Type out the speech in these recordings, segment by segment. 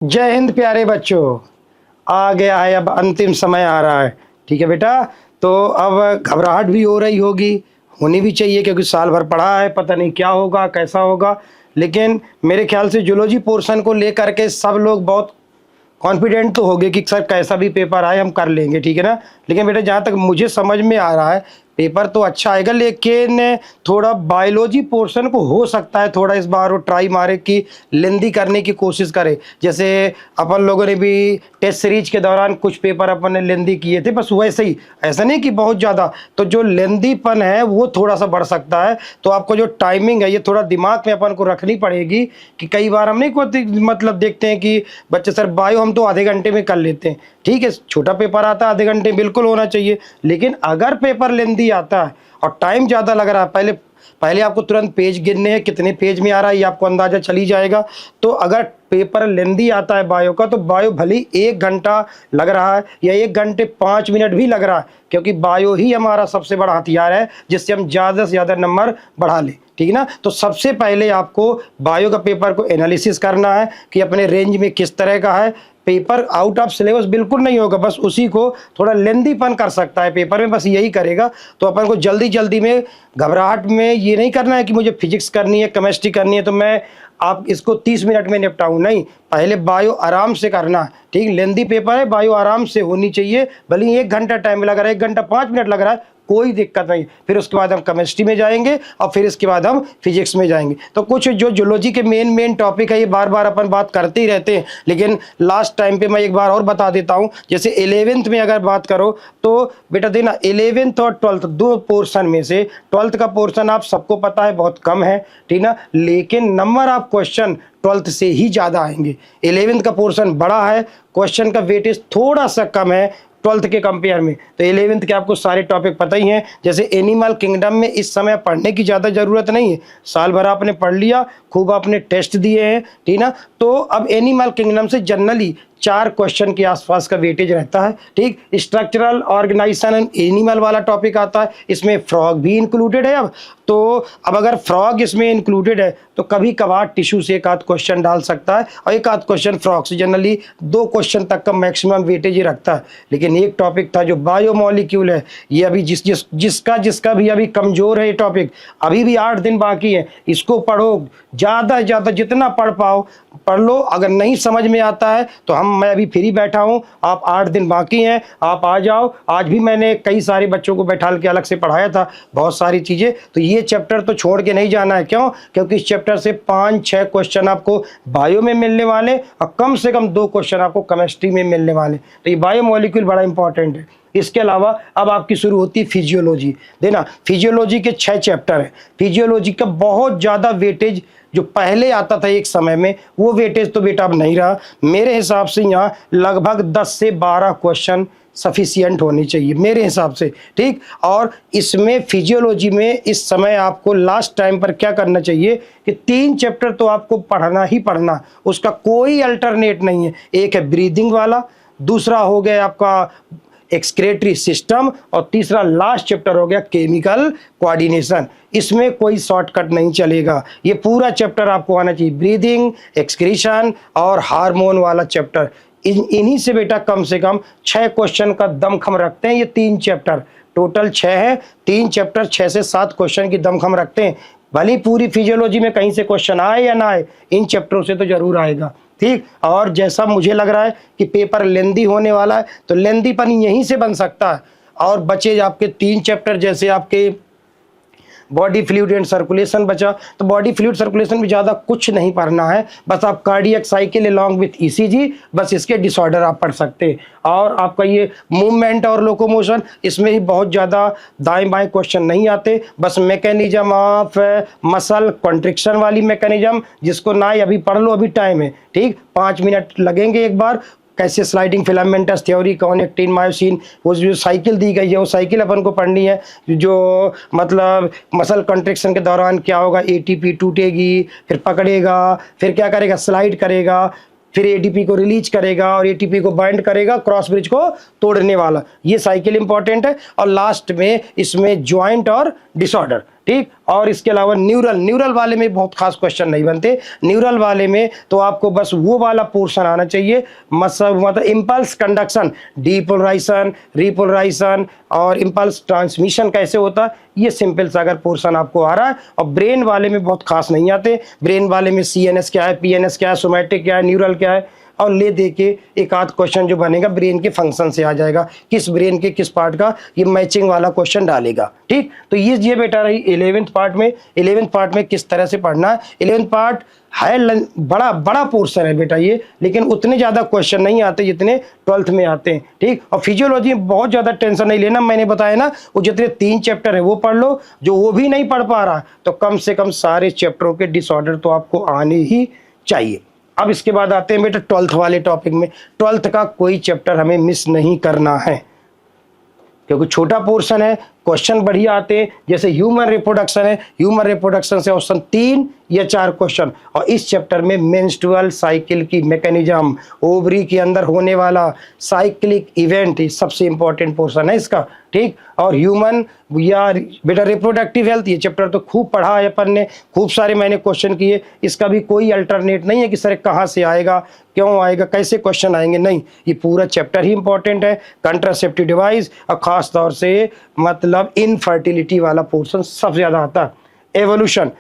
जय हिंद प्यारे बच्चों। आ गया है, अब अंतिम समय आ रहा है। ठीक है बेटा, तो अब घबराहट भी हो रही होगी, होनी भी चाहिए, क्योंकि साल भर पढ़ा है, पता नहीं क्या होगा कैसा होगा। लेकिन मेरे ख्याल से जूलॉजी पोर्शन को लेकर के सब लोग बहुत कॉन्फिडेंट तो हो गए कि सर कैसा भी पेपर आए हम कर लेंगे, ठीक है ना। लेकिन बेटा जहाँ तक मुझे समझ में आ रहा है पेपर तो अच्छा आएगा, लेकिन थोड़ा बायोलॉजी पोर्शन को हो सकता है थोड़ा इस बार वो ट्राई मारे कि लेंदी करने की कोशिश करे। जैसे अपन लोगों ने भी टेस्ट सीरीज के दौरान कुछ पेपर अपन ने लेंदी किए थे, बस वैसे ही, ऐसा नहीं कि बहुत ज़्यादा। तो जो लेंदीपन है वो थोड़ा सा बढ़ सकता है। तो आपको जो टाइमिंग है ये थोड़ा दिमाग में अपन को रखनी पड़ेगी कि कई बार हम नहीं कोई मतलब देखते हैं कि बच्चे सर बायो हम तो आधे घंटे में कर लेते हैं, ठीक है, छोटा पेपर आता है आधे घंटे बिल्कुल होना चाहिए। लेकिन अगर पेपर लेंदी आता है और टाइम ज़्यादा लग रहा है, पहले पहले आपको तुरंत पेज गिनने हैं, कितने पेज में आ रहा है ये आपको अंदाजा चली जाएगा। तो अगर पेपर लेंदी आता है बायो का, तो बायो भले 1 घंटा लग रहा है या 1 घंटे 5 मिनट भी लग रहा है, क्योंकि बायो ही हमारा सबसे बड़ा हथियार है जिससे हम ज़्यादा से ज़्यादा नंबर बढ़ा लें, ठीक है ना। तो सबसे पहले आपको बायो का पेपर को एनालिसिस करना है कि अपने रेंज में किस तरह का है। पेपर आउट ऑफ सिलेबस बिल्कुल नहीं होगा, बस उसी को थोड़ा लेंदीपन कर सकता है पेपर में, बस यही करेगा। तो अपन को जल्दी जल्दी में घबराहट में ये नहीं करना है कि मुझे फिजिक्स करनी है केमिस्ट्री करनी है तो मैं आप इसको 30 मिनट में निपटाऊं, नहीं, पहले बायो आराम से करना है, ठीक। लेंदी पेपर है, बायो आराम से होनी चाहिए, भले ही 1 घंटा टाइम लग रहा है, 1 घंटा 5 मिनट लग रहा है, कोई दिक्कत नहीं। फिर उसके बाद हम केमिस्ट्री में जाएंगे और फिर इसके बाद हम फिजिक्स में जाएंगे। तो कुछ जो जूलॉजी के मेन टॉपिक है ये बार बार अपन बात करते ही रहते हैं, लेकिन लास्ट टाइम पे मैं एक बार और बता देता हूँ। जैसे 11th में अगर बात करो तो बेटा देना 11th और 12th दो पोर्शन में से 12th का पोर्शन आप सबको पता है बहुत कम है, ठीक ना, लेकिन नंबर ऑफ क्वेश्चन 12th से ही ज़्यादा आएंगे। 11th का पोर्शन बड़ा है, क्वेश्चन का वेटेज थोड़ा सा कम है 12th के कंपेयर में। तो 11th के आपको सारे टॉपिक पता ही हैं। जैसे एनिमल किंगडम में इस समय पढ़ने की ज़्यादा ज़रूरत नहीं है, साल भर आपने पढ़ लिया, खूब आपने टेस्ट दिए हैं, ठीक ना। तो अब एनिमल किंगडम से जनरली 4 क्वेश्चन के आसपास का वेटेज रहता है, ठीक। स्ट्रक्चरल ऑर्गेनाइजेशन एंड एनिमल वाला टॉपिक आता है, इसमें फ्रॉग भी इंक्लूडेड है। अब अगर फ्रॉग इसमें इंक्लूडेड है तो कभी कभार टिश्यू से 1 आध क्वेश्चन डाल सकता है और 1 आध क्वेश्चन फ्रॉग से, जनरली 2 क्वेश्चन तक का मैक्सिमम वेटेज ही रखता है। लेकिन एक टॉपिक था जो बायोमोलिक्यूल है, ये अभी जिसका भी अभी कमजोर है ये टॉपिक, अभी भी 8 दिन बाकी है, इसको पढ़ो, ज़्यादा से ज़्यादा जितना पढ़ पाओ पढ़ लो। अगर नहीं समझ में आता है तो मैं अभी फ्री बैठा हूँ, आप 8 दिन बाकी हैं, आप आ जाओ। आज भी मैंने कई सारे बच्चों को बैठा के अलग से पढ़ाया था बहुत सारी चीज़ें। तो ये चैप्टर तो छोड़ के नहीं जाना है, क्यों? क्योंकि इस चैप्टर से 5-6 क्वेश्चन आपको बायो में मिलने वाले और कम से कम 2 क्वेश्चन आपको केमिस्ट्री में मिलने वाले। तो ये बायोमोलिक्यूल बड़ा इंपॉर्टेंट है। इसके अलावा अब आपकी शुरू होती है फिजियोलॉजी। देना फिजियोलॉजी के 6 चैप्टर हैं। फिजियोलॉजी का बहुत ज़्यादा वेटेज जो पहले आता था एक समय में, वो वेटेज तो बेटा अब नहीं रहा। मेरे हिसाब से यहाँ लगभग 10 से 12 क्वेश्चन सफिशियंट होने चाहिए मेरे हिसाब से, ठीक। और इसमें फिजियोलॉजी में इस समय आपको लास्ट टाइम पर क्या करना चाहिए कि 3 चैप्टर तो आपको पढ़ना ही पढ़ना, उसका कोई अल्टरनेट नहीं है। एक है ब्रीदिंग वाला, दूसरा हो गया आपका एक्सक्रेटरी सिस्टम और तीसरा लास्ट चैप्टर हो गया केमिकल कोऑर्डिनेशन। इसमें कोई शॉर्टकट नहीं चलेगा, ये पूरा चैप्टर आपको आना चाहिए, ब्रीदिंग, एक्सक्रीशन और हार्मोन वाला चैप्टर। इन्हीं से बेटा कम से कम 6 क्वेश्चन का दमखम रखते हैं ये 3 चैप्टर, टोटल 6 है, 3 चैप्टर 6 से 7 क्वेश्चन की दमखम रखते हैं। भले पूरी फिजियोलॉजी में कहीं से क्वेश्चन आए या ना आए, इन चैप्टरों से तो जरूर आएगा, ठीक। और जैसा मुझे लग रहा है कि पेपर लेंदी होने वाला है तो लेंदीपन यहीं से बन सकता है। और बचे आपके 3 चैप्टर, जैसे आपके बॉडी फ्लूइड एंड सर्कुलेशन बचा, तो बॉडी फ्लूइड सर्कुलेशन में ज़्यादा कुछ नहीं पढ़ना है, बस आप cardiac cycle along with ECG, बस इसके डिसऑर्डर आप पढ़ सकते हैं। और आपका ये मूवमेंट और लोकोमोशन, इसमें ही बहुत ज़्यादा दाएं बाएं क्वेश्चन नहीं आते, बस मैकेनिज्म ऑफ मसल कॉन्ट्रिक्शन वाली मैकेनिज्म, जिसको ना ही अभी पढ़ लो, अभी टाइम है, ठीक। 5 मिनट लगेंगे एक बार, कैसे स्लाइडिंग फिलामेंटस थ्योरी, कॉनेक्टिन मायोसिन, वो जो साइकिल दी गई है वो साइकिल अपन को पढ़नी है। जो मतलब मसल कंट्रैक्शन के दौरान क्या होगा, एटीपी टूटेगी, फिर पकड़ेगा, फिर क्या करेगा, स्लाइड करेगा, फिर एटीपी को रिलीज करेगा और एटीपी को बाइंड करेगा, क्रॉस ब्रिज को तोड़ने वाला, ये साइकिल इंपॉर्टेंट है। और लास्ट में इसमें ज्वाइंट और डिसऑर्डर, ठीक। और इसके अलावा न्यूरल वाले में बहुत खास क्वेश्चन नहीं बनते। न्यूरल वाले में तो आपको बस वो वाला पोर्शन आना चाहिए, मतलब इम्पल्स कंडक्शन, डीपोलराइजेशन, रिपोलराइजेशन और इम्पल्स ट्रांसमिशन कैसे होता है, ये सिंपल सा अगर पोर्शन आपको आ रहा है। और ब्रेन वाले में बहुत खास नहीं आते। ब्रेन वाले में CNS क्या है, PNS क्या है, सोमैटिक क्या है, न्यूरल क्या है, और ले दे के एक आध क्वेश्चन जो बनेगा ब्रेन के फंक्शन से आ जाएगा, किस ब्रेन के किस पार्ट का, ये मैचिंग वाला क्वेश्चन डालेगा। ठीक, तो ये बेटा रही 11th पार्ट में। 11th पार्ट में किस तरह से पढ़ना है। 11th पार्ट है बड़ा पोर्शन है बेटा ये, लेकिन उतने ज़्यादा क्वेश्चन नहीं आते जितने 12th में आते हैं। ठीक, और फिजियोलॉजी में बहुत ज़्यादा टेंशन नहीं लेना, मैंने बताया ना, वो जितने 3 चैप्टर है वो पढ़ लो। जो वो भी नहीं पढ़ पा रहा तो कम से कम सारे चैप्टरों के डिसऑर्डर तो आपको आने ही चाहिए। अब इसके बाद आते हैं बेटा 12th वाले टॉपिक में। 12th का कोई चैप्टर हमें मिस नहीं करना है, क्योंकि छोटा पोर्शन है, क्वेश्चन बढ़िया आते हैं। जैसे ह्यूमन रिप्रोडक्शन है, ह्यूमन रिप्रोडक्शन से ऑप्शन 3 या 4 क्वेश्चन। और इस चैप्टर में मेंस्ट्रुअल साइकिल की मैकेनिज्म, ओवरी के अंदर होने वाला साइक्लिक इवेंट, सबसे इंपॉर्टेंट पोर्शन है इसका। ठीक, और ह्यूमन या बेटा रिप्रोडक्टिव हेल्थ, ये चैप्टर तो खूब पढ़ा है अपन ने, खूब सारे मैंने क्वेश्चन किए। इसका भी कोई अल्टरनेट नहीं है कि सर कहाँ से आएगा, क्यों आएगा, कैसे क्वेश्चन आएंगे, नहीं, ये पूरा चैप्टर ही इंपॉर्टेंट है। कंट्रासेप्टिव डिवाइस और खास तौर से मतलब इनफर्टिलिटी वाला पोर्शन सबसे ज़्यादा आता है। एवोल्यूशन,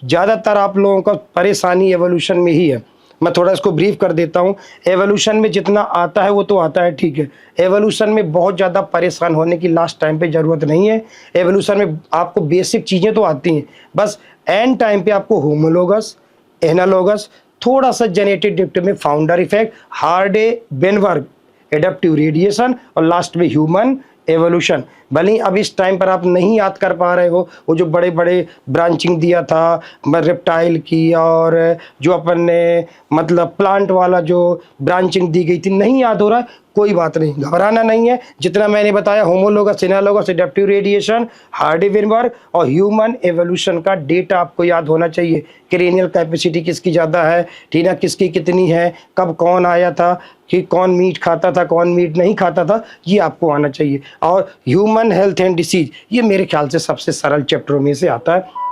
ज़्यादातर आप लोगों का परेशानी एवोल्यूशन में ही है। मैं थोड़ा इसको ब्रीफ कर देता हूँ। एवोल्यूशन में जितना आता है वो तो आता है, ठीक है। एवोल्यूशन में बहुत ज़्यादा परेशान होने की लास्ट टाइम पे ज़रूरत नहीं है। एवोल्यूशन में आपको बेसिक चीज़ें तो आती हैं, बस एंड टाइम पे आपको होमोलोगस, एनालोगस, थोड़ा सा जेनेटिक डिप्ट में founder effect, Hardy-Weinberg, adaptive radiation और लास्ट में ह्यूमन एवोल्यूशन। भले ही अब इस टाइम पर आप नहीं याद कर पा रहे हो, वो जो बड़े बड़े ब्रांचिंग दिया था रेप्टाइल की, और जो अपन ने मतलब प्लांट वाला जो ब्रांचिंग दी गई थी, नहीं याद हो रहा है, कोई बात नहीं, घबराना नहीं है। जितना मैंने बताया, homologous, analogous, adaptive radiation, Hardy-Weinberg और ह्यूमन एवोल्यूशन का डेटा आपको याद होना चाहिए। क्रेनियल कैपेसिटी किसकी ज़्यादा है, ठीक है, किसकी कितनी है, कब कौन आया था, कि कौन मीट खाता था, कौन मीट नहीं खाता था, ये आपको आना चाहिए। और ह्यूमन हेल्थ एंड डिसीज, ये मेरे ख्याल से सबसे सरल चैप्टरों में से आता है।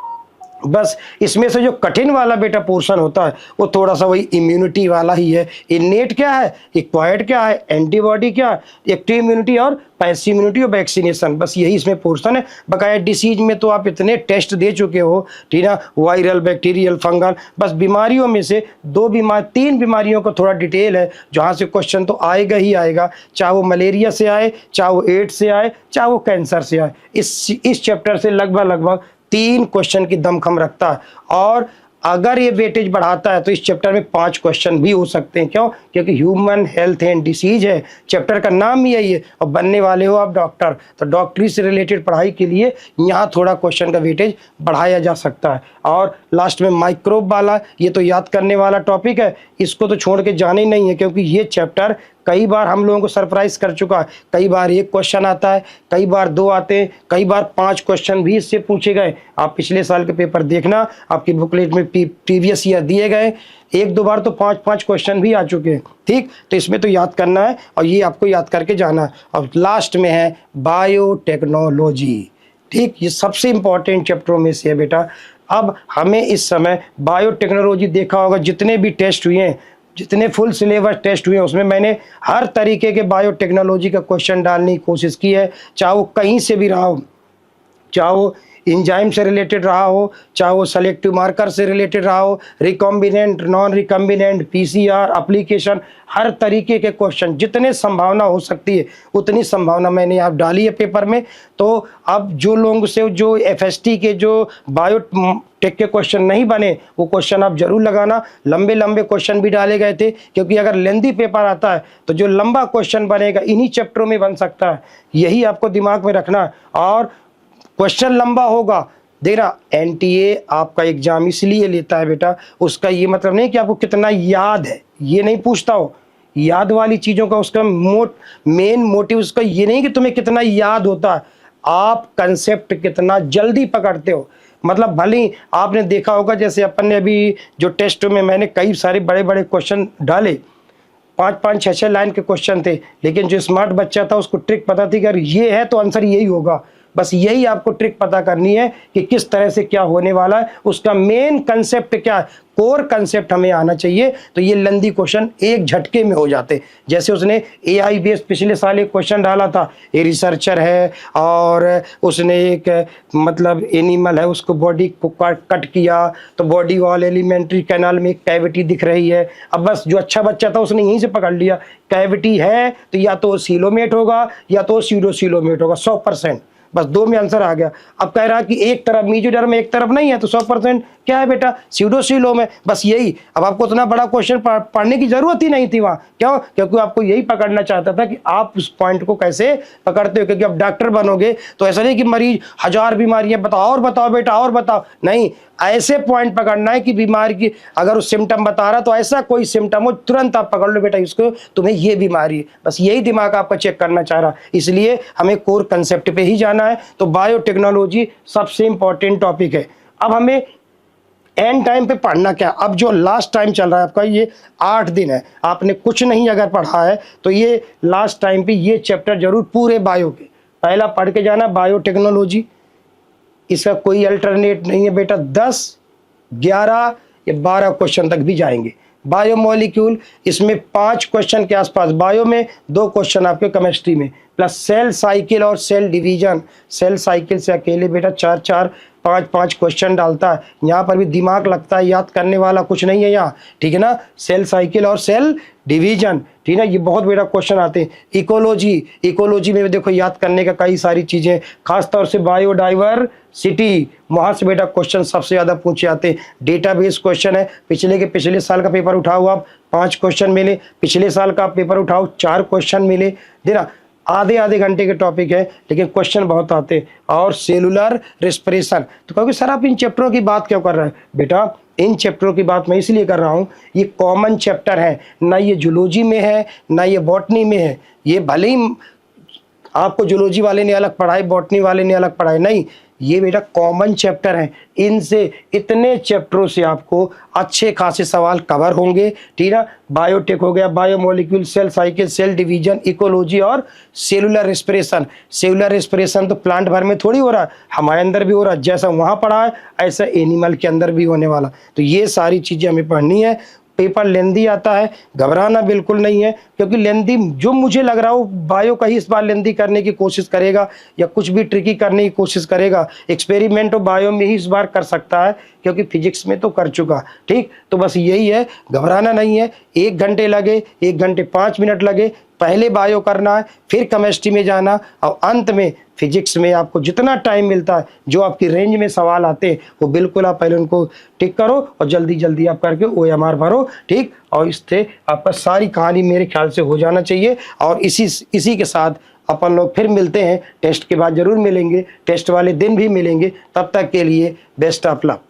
बस इसमें से जो कठिन वाला बेटा पोर्शन होता है वो थोड़ा सा वही इम्यूनिटी वाला ही है। इनेट क्या है, एक्वायर्ड क्या है, एंटीबॉडी क्या है, एक्टिव इम्यूनिटी और पैसिव इम्यूनिटी और वैक्सीनेशन, बस यही इसमें पोर्शन है। बकाया डिसीज में तो आप इतने टेस्ट दे चुके हो, ठीक है, वायरल, बैक्टीरियल, फंगल, बस बीमारियों में से 3 बीमारियों का थोड़ा डिटेल है जहाँ से क्वेश्चन तो आएगा ही आएगा, चाहे वो मलेरिया से आए, चाहे वो एड्स से आए, चाहे वो कैंसर से आए। इस चैप्टर से लगभग 3 क्वेश्चन की दमखम रखता है। और अगर ये वेटेज बढ़ाता है तो इस चैप्टर में 5 क्वेश्चन भी हो सकते हैं। क्यों? क्योंकि ह्यूमन हेल्थ एंड डिसीज है, चैप्टर का नाम ही यही है। और बनने वाले हो आप डॉक्टर, तो डॉक्टरी से रिलेटेड पढ़ाई के लिए यहाँ थोड़ा क्वेश्चन का वेटेज बढ़ाया जा सकता है। और लास्ट में माइक्रोब वाला, ये तो याद करने वाला टॉपिक है, इसको तो छोड़ के जाने ही नहीं है, क्योंकि ये चैप्टर कई बार हम लोगों को सरप्राइज कर चुका है। कई बार 1 क्वेश्चन आता है, कई बार 2 आते हैं, कई बार 5 क्वेश्चन भी इससे पूछे गए। आप पिछले साल के पेपर देखना, आपकी बुकलेट में प्रीवियस ईयर दिए गए, 1-2 बार तो 5-5 क्वेश्चन भी आ चुके हैं। ठीक, तो इसमें तो याद करना है और ये आपको याद करके जाना है। और लास्ट में है बायोटेक्नोलॉजी। ठीक, ये सबसे इंपॉर्टेंट चैप्टरों में से है बेटा। अब हमें इस समय बायोटेक्नोलॉजी, देखा होगा जितने भी टेस्ट हुए हैं, जितने फुल सिलेबस टेस्ट हुए हैं, उसमें मैंने हर तरीके के बायोटेक्नोलॉजी का क्वेश्चन डालने की कोशिश की है, चाहे वो कहीं से भी रहा हो, चाहे वो इंजाइम से रिलेटेड रहा हो, चाहे वो सेलेक्टिव मार्कर से रिलेटेड रहा हो, recombinant, non recombinant, PCR application, हर तरीके के क्वेश्चन, जितने संभावना हो सकती है उतनी संभावना मैंने आप डाली है पेपर में। तो अब जो लोगों से जो FST के जो बायोटेक के क्वेश्चन नहीं बने, वो क्वेश्चन आप जरूर लगाना। लंबे लंबे क्वेश्चन भी डाले गए थे, क्योंकि अगर लेंदी पेपर आता है तो जो लंबा क्वेश्चन बनेगा इन्हीं चैप्टरों में बन सकता है, यही आपको दिमाग में रखना है। और क्वेश्चन लंबा होगा, देखना NTA आपका एग्जाम इसलिए लेता है बेटा, उसका ये मतलब नहीं कि आपको कितना याद है, ये नहीं पूछता हो। याद वाली चीज़ों का उसका मेन मोटिव उसका ये नहीं कि तुम्हें कितना याद होता है, आप कंसेप्ट कितना जल्दी पकड़ते हो। मतलब भले ही आपने देखा होगा, जैसे अपन ने अभी जो टेस्ट में मैंने कई सारे बड़े बड़े क्वेश्चन डाले, 5-5, 6-6 लाइन के क्वेश्चन थे, लेकिन जो स्मार्ट बच्चा था उसको ट्रिक पता थी कि अगर ये है तो आंसर यही होगा। बस यही आपको ट्रिक पता करनी है कि किस तरह से क्या होने वाला है, उसका मेन कंसेप्ट क्या है, कोर कंसेप्ट हमें आना चाहिए। तो ये लंदी क्वेश्चन एक झटके में हो जाते। जैसे उसने एआई बेस्ड पिछले साल एक क्वेश्चन डाला था, ये रिसर्चर है और उसने एक मतलब एनिमल है, उसको बॉडी को कट किया तो बॉडी वॉल एलिमेंट्री कैनाल में एक कैविटी दिख रही है। अब बस जो अच्छा बच्चा था उसने यहीं से पकड़ लिया, कैविटी है तो या तो सीलोमेट होगा या तो सीडोसीलोमेट होगा 100%, बस दो में आंसर आ गया। अब कह रहा है कि एक तरफ मीजोडर्म में एक तरफ नहीं है तो 100% क्या है बेटा, सीडोसीलोम है। बस यही, अब आपको उतना बड़ा क्वेश्चन पढ़ने की जरूरत ही नहीं थी वहाँ, क्यों? क्योंकि आपको यही पकड़ना चाहता था कि आप उस पॉइंट को कैसे पकड़ते हो। क्योंकि अब डॉक्टर बनोगे तो ऐसा नहीं कि मरीज 1000 बीमारियां बताओ और बताओ बेटा और बताओ, नहीं, ऐसे पॉइंट पकड़ना है कि बीमारी की अगर उस सिम्टम बता रहा तो ऐसा कोई सिम्टम हो तुरंत आप पकड़ लो बेटा इसको, तुम्हें ये बीमारी है। बस यही दिमाग आपका चेक करना चाह रहा, इसलिए हमें कोर कंसेप्ट पे ही जाना है। तो बायोटेक्नोलॉजी सबसे इंपॉर्टेंट टॉपिक है। अब हमें एंड टाइम पे पढ़ना क्या, अब जो लास्ट टाइम चल रहा है आपका ये 8 दिन है, आपने कुछ नहीं अगर पढ़ा है तो ये लास्ट टाइम पे ये चैप्टर जरूर पूरे बायो के पहला पढ़ के जाना, बायोटेक्नोलॉजी, इसका कोई अल्टरनेट नहीं है बेटा। 10, 11 या 12 क्वेश्चन तक भी जाएंगे। बायोमोलिक्यूल, इसमें 5 क्वेश्चन के आसपास बायो में, 2 क्वेश्चन आपके केमिस्ट्री में, प्लस सेल साइकिल और सेल डिवीजन। सेल साइकिल से अकेले बेटा 4-4, 5-5 क्वेश्चन डालता है, यहाँ पर भी दिमाग लगता है, याद करने वाला कुछ नहीं है यहाँ, ठीक है ना। सेल साइकिल और सेल डिवीजन, ठीक है ना, ये बहुत बड़ा क्वेश्चन आते हैं। इकोलॉजी, इकोलॉजी में भी देखो याद करने का कई सारी चीज़ें, खासतौर से बायोडाइवर्सिटी, वहाँ से बेटा क्वेश्चन सबसे ज़्यादा पूछे आते हैं। डेटाबेस क्वेश्चन है, पिछले साल का पेपर उठाओ आप 5 क्वेश्चन मिले, पिछले साल का पेपर उठाओ 4 क्वेश्चन मिले, देना आधे घंटे के टॉपिक है लेकिन क्वेश्चन बहुत आते हैं। और सेलुलर रेस्पिरेशन, तो कहोगे सर आप इन चैप्टरों की बात क्यों कर रहे हैं? बेटा इन चैप्टरों की बात मैं इसलिए कर रहा हूँ, ये कॉमन चैप्टर है, ना ये जूलॉजी में है ना ये बॉटनी में है। ये भले ही आपको जूलॉजी वाले ने अलग पढ़ाए, बॉटनी वाले ने अलग पढ़ाए, नहीं, ये बेटा कॉमन चैप्टर है। इनसे इतने चैप्टरों से आपको अच्छे खासे सवाल कवर होंगे, ठीक है। बायोटेक हो गया, biomolecule, cell cycle, cell division, ecology और सेलुलर रेस्पिरेशन। सेलुलर रेस्पिरेशन तो प्लांट भर में थोड़ी हो रहा है, हमारे अंदर भी हो रहा है, जैसा वहाँ पढ़ा है ऐसा एनिमल के अंदर भी होने वाला। तो ये सारी चीज़ें हमें पढ़नी है। पेपर लेंदी आता है, घबराना बिल्कुल नहीं है, क्योंकि लेंदी जो मुझे लग रहा हो बायो का ही इस बार लेंदी करने की कोशिश करेगा या कुछ भी ट्रिकी करने की कोशिश करेगा। एक्सपेरिमेंट तो बायो में ही इस बार कर सकता है क्योंकि फिजिक्स में तो कर चुका, ठीक। तो बस यही है, घबराना नहीं है। 1 घंटे लगे, 1 घंटे 5 मिनट लगे, पहले बायो करना है, फिर केमिस्ट्री में जाना और अंत में फिजिक्स में आपको जितना टाइम मिलता है, जो आपकी रेंज में सवाल आते हैं वो बिल्कुल आप पहले उनको टिक करो और जल्दी जल्दी आप करके OMR भरो, ठीक। और इससे आपका सारी कहानी मेरे ख्याल से हो जाना चाहिए। और इसी के साथ अपन लोग फिर मिलते हैं, टेस्ट के बाद जरूर मिलेंगे, टेस्ट वाले दिन भी मिलेंगे। तब तक के लिए बेस्ट ऑफ लक।